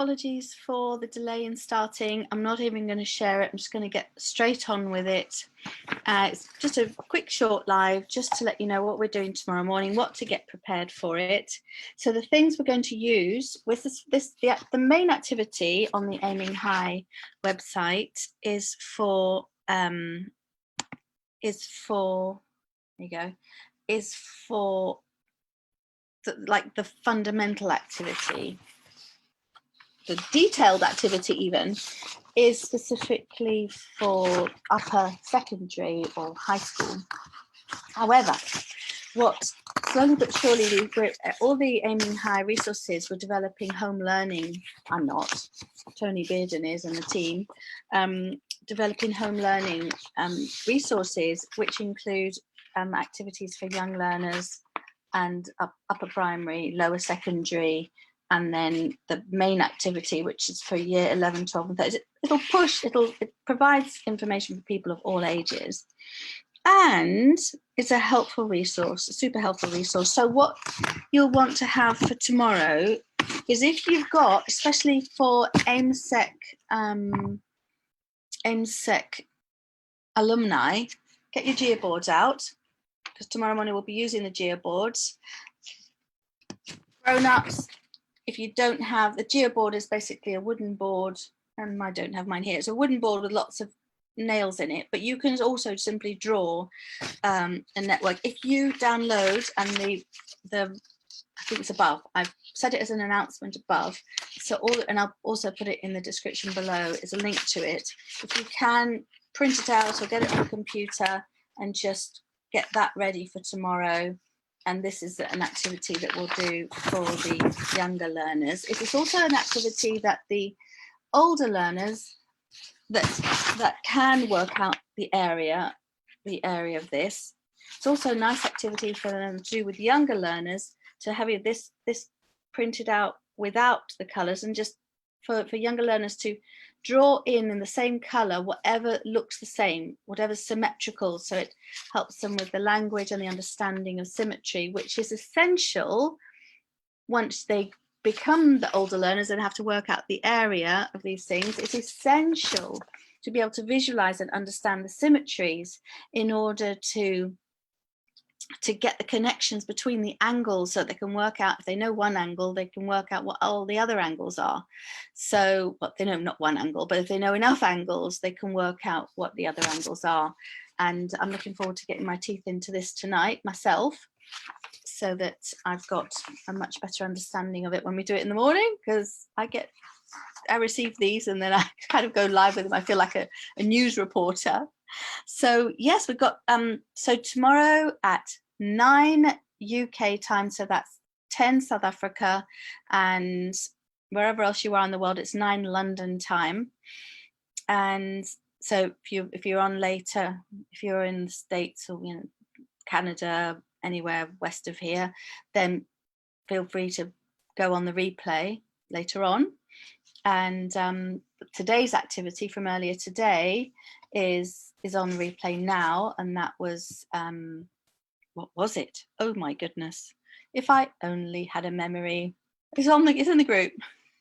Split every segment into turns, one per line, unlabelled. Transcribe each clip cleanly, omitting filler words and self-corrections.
Apologies for the delay in starting. I'm not even going to share it. I'm just going to get straight on with it. It's just a quick short live just to let you know what we're doing tomorrow morning, what to get prepared for it. So the things we're going to use with the main activity on the Aiming High website is for there you go, is for the fundamental activity. The detailed activity even is specifically for upper secondary or high school. However, what slowly but surely all the Aiming High resources, we're developing home learning. I'm not, Tony Bearden is and the team, developing home learning resources, which include activities for young learners and upper primary, lower secondary, and then the main activity, which is for year 11, 12, and 13. It provides information for people of all ages. And it's a helpful resource, a super helpful resource. So what you'll want to have for tomorrow is, if you've got, especially for AIMSEC alumni, get your geoboards out, because tomorrow morning we'll be using the geoboards. Grown-ups, if you don't have, the geoboard is basically a wooden board, and I don't have mine here. It's a wooden board with lots of nails in it, but you can also simply draw a network. If you download, and the I think it's above, I've set it as an announcement above, so and I'll also put it in the description below, is a link to it. If you can print it out or get it on a computer and just get that ready for tomorrow. And this is an activity that we'll do for the younger learners. It is also an activity that the older learners that can work out the area of this. It's also a nice activity for them to do with younger learners, to have this printed out without the colours, and just for younger learners to draw in the same colour whatever looks the same, whatever's symmetrical. So it helps them with the language and the understanding of symmetry, which is essential once they become the older learners and have to work out the area of these things. It's essential to be able to visualize and understand the symmetries in order to get the connections between the angles, so they can work out, if they know one angle, they can work out what all the other angles are. So, but they know not one angle, but if they know enough angles, they can work out what the other angles are. And I'm looking forward to getting my teeth into this tonight myself, so that I've got a much better understanding of it when we do it in the morning, because I receive these and then I kind of go live with them. I feel like a news reporter. So yes, we've got so tomorrow at 9 UK time, so that's 10 South Africa, and wherever else you are in the world, it's 9 London time. And so if you're on later, if you're in the States or Canada, anywhere west of here, then feel free to go on the replay later on. And today's activity from earlier today is on replay now, and that was what was it? Oh my goodness! If I only had a memory. It's in the group.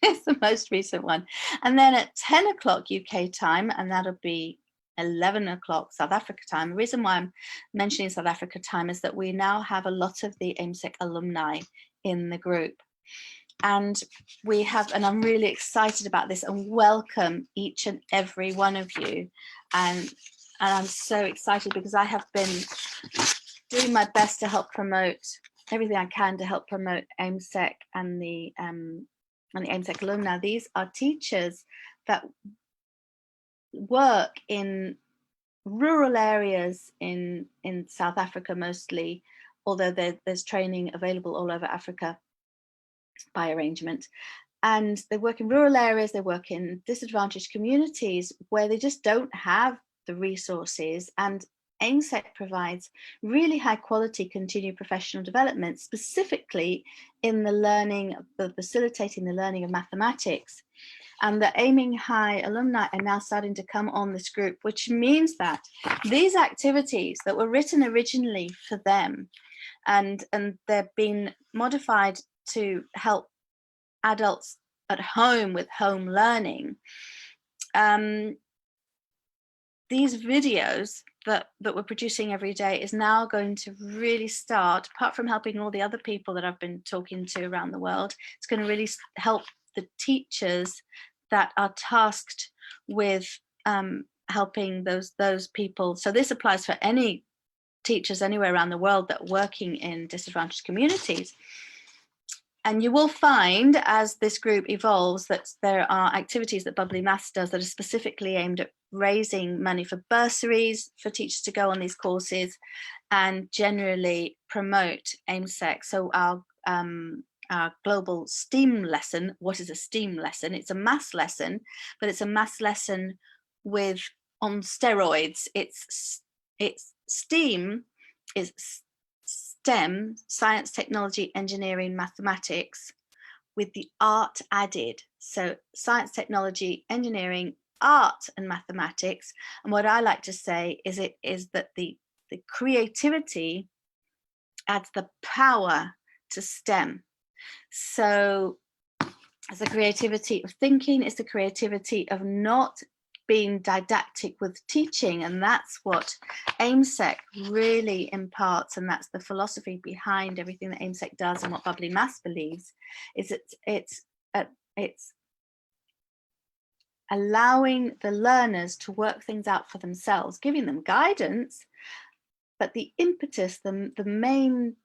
It's the most recent one. And then at 10 o'clock UK time, and that'll be 11 o'clock South Africa time. The reason why I'm mentioning South Africa time is that we now have a lot of the AIMSEC alumni in the group. And we have, and I'm really excited about this, and welcome each and every one of you. And I'm so excited because I have been doing my best to help promote everything I can to help promote AIMSEC and the AIMSEC alumni. These are teachers that work in rural areas in South Africa mostly, although there's training available all over Africa by arrangement. And they work in rural areas, they work in disadvantaged communities where they just don't have the resources, and AIMSEC provides really high quality continued professional development, specifically in the learning, facilitating the learning of mathematics. And the Aiming High alumni are now starting to come on this group, which means that these activities that were written originally for them, and they've been modified to help adults at home with home learning, these videos that we're producing every day is now going to really start, apart from helping all the other people that I've been talking to around the world, it's going to really help the teachers that are tasked with helping those people. So this applies for any teachers anywhere around the world that are working in disadvantaged communities. And you will find, as this group evolves, that there are activities that Bubbly Maths does that are specifically aimed at raising money for bursaries for teachers to go on these courses, and generally promote AIMSEC. So our global STEAM lesson. What is a STEAM lesson? It's a maths lesson, but it's a maths lesson with on steroids. It's STEAM is STEM, science, technology, engineering, mathematics, with the art added. So science, technology, engineering, art, and mathematics. And what I like to say is that the creativity adds the power to STEM. So it's the creativity of thinking, it's the creativity of not being didactic with teaching, and that's what AIMSEC really imparts, and that's the philosophy behind everything that AIMSEC does, and what Bubbly Maths believes is it's allowing the learners to work things out for themselves, giving them guidance, but the impetus, the main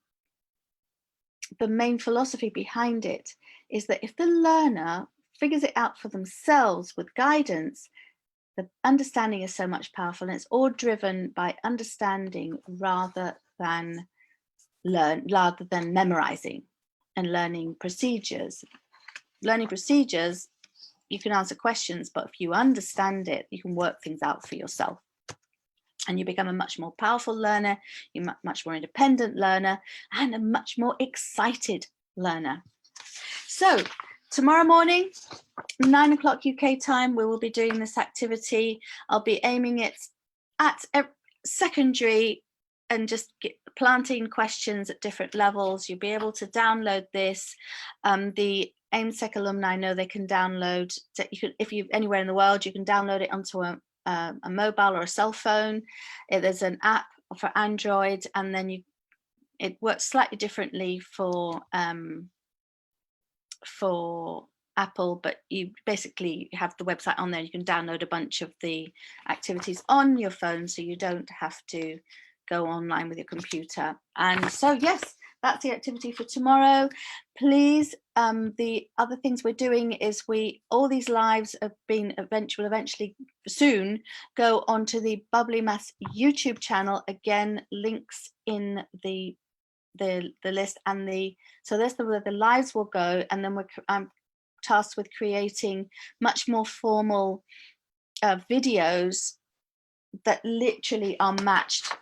philosophy behind it is that if the learner figures it out for themselves with guidance, the understanding is so much powerful, and it's all driven by understanding rather than memorizing and learning procedures. Learning procedures, you can answer questions, but if you understand it, you can work things out for yourself. And you become a much more powerful learner, you're a much more independent learner, and a much more excited learner. So tomorrow morning, 9 o'clock UK time, we will be doing this activity. I'll be aiming it at secondary and just planting questions at different levels. You'll be able to download this. The AIMSEC alumni know they can download, if you're anywhere in the world, you can download it onto a mobile or a cell phone. There's an app for Android, and then it works slightly differently for Apple, but you basically have the website on there. You can download a bunch of the activities on your phone, so you don't have to go online with your computer. And so yes, that's the activity for tomorrow. Please, the other things we're doing is all these lives have been will eventually soon go onto the Bubbly Maths YouTube channel. Again, links in the list, and so that's where the lives will go. And then I'm tasked with creating much more formal videos that literally are matched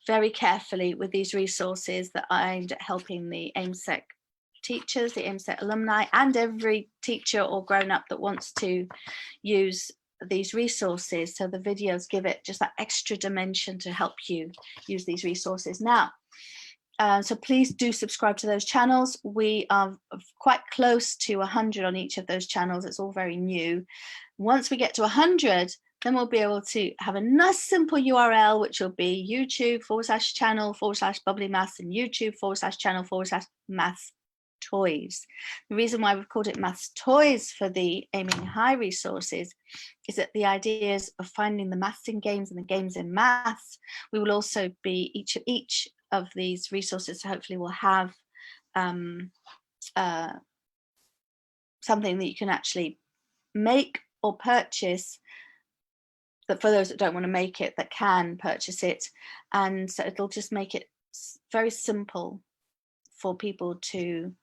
very carefully with these resources that are aimed at helping the AIMSEC teachers, the AIMSEC alumni, and every teacher or grown-up that wants to use these resources. So the videos give it just that extra dimension to help you use these resources. Now, so please do subscribe to those channels. We are quite close to 100 on each of those channels. It's all very new. Once we get to 100, then we'll be able to have a nice simple URL, which will be YouTube/channel/Bubbly Maths and YouTube/channel/Maths Toys. The reason why we've called it Maths Toys for the Aiming High resources is that the ideas of finding the maths in games and the games in maths, we will also be each of these resources hopefully will have something that you can actually make or purchase, that for those that don't want to make it, that can purchase it. And so it'll just make it very simple for people to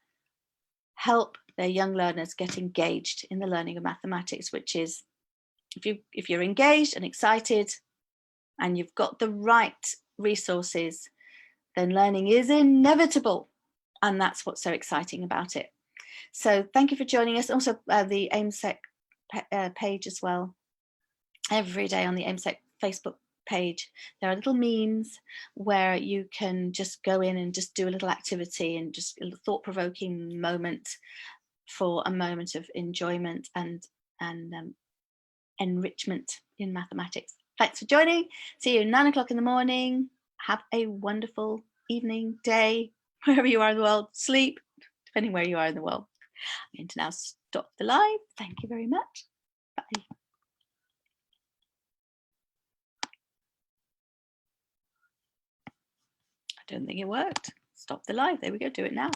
help their young learners get engaged in the learning of mathematics, which is, if you're engaged and excited and you've got the right resources, then learning is inevitable. And that's what's so exciting about it. So thank you for joining us. Also the AIMSEC page as well. Every day on the AIMSEC Facebook page, there are little memes where you can just go in and just do a little activity and just a thought-provoking moment for a moment of enjoyment and enrichment in mathematics. Thanks for joining. See you 9 o'clock in the morning. Have a wonderful evening, day, wherever you are in the world. Sleep, depending where you are in the world. I'm going to now stop the live. Thank you very much. Bye. I don't think it worked. Stop the live. There we go. Do it now.